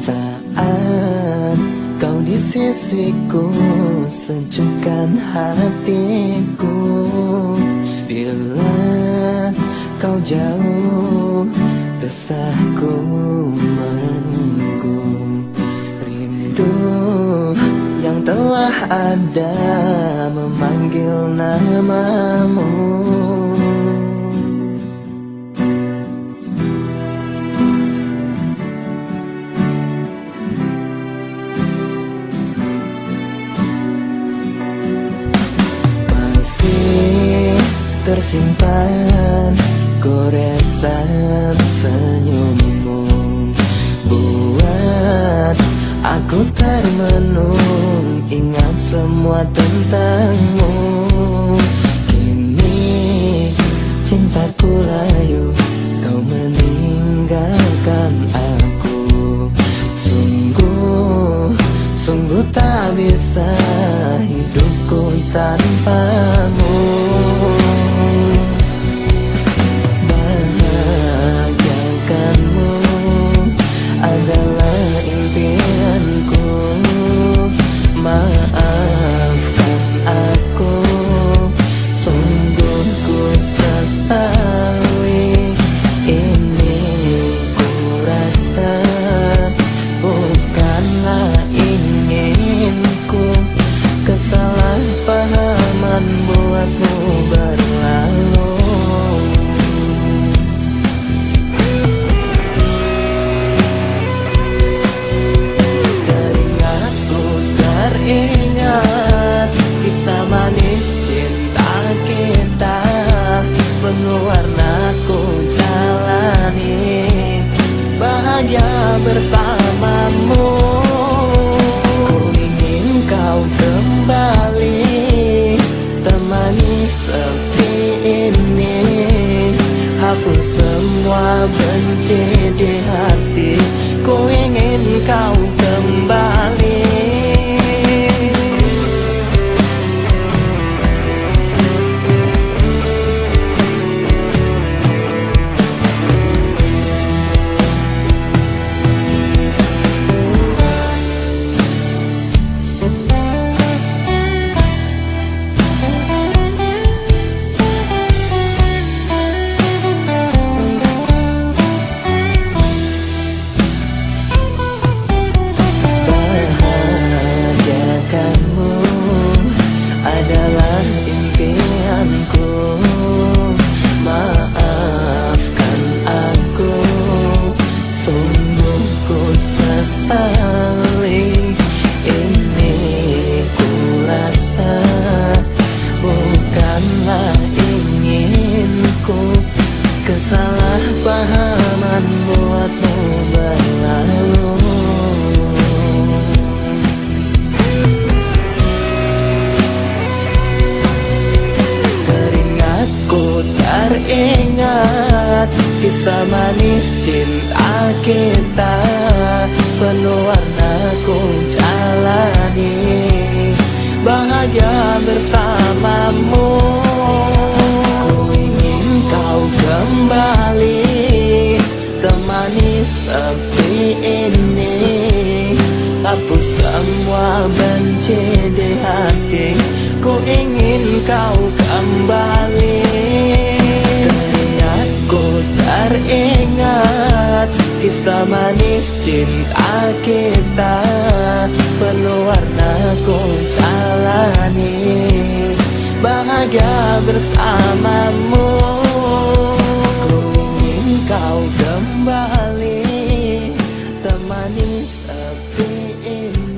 Saat kau di sisiku, sejukkan hatiku. Bila kau jauh, resahku menunggu. Rindu yang telah ada memanggil namamu. Masih tersimpan goresan senyummu, buat aku termenung ingat semua tentangmu. Kini cintaku layu, kau meninggalkan aku. Sungguh, sungguh tak bisa hidupku tanpamu. Bahagiakanmu adalah impianku. Maafkan aku, sungguh ku sesali. Ini ku rasa bukanlah inginku. Kesalahpahaman buatmu berlalu. Teringat kisah manis cinta kita, penuh warna ku jalani bahagia bersamamu. Ku ingin kau kembali, temani sepi ini, hapus semua benci di hati. Ku ingin kau kembali. Adalah impianku. Maafkan aku, sungguh ku sesali. Ini ku rasa bukanlah inginku. Kesalahpahaman buatmu berlalu. Teringat kisah manis cinta kita, penuh warna ku jalani bahagia bersamamu. Ku ingin kau kembali, temani sepi ini, hapus semua benci di hati. Ku ingin kau kembali. Teringat kisah manis cinta kita, penuh warna ku jalani bahagia bersamamu. Ku ingin kau kembali, temani sepi ini.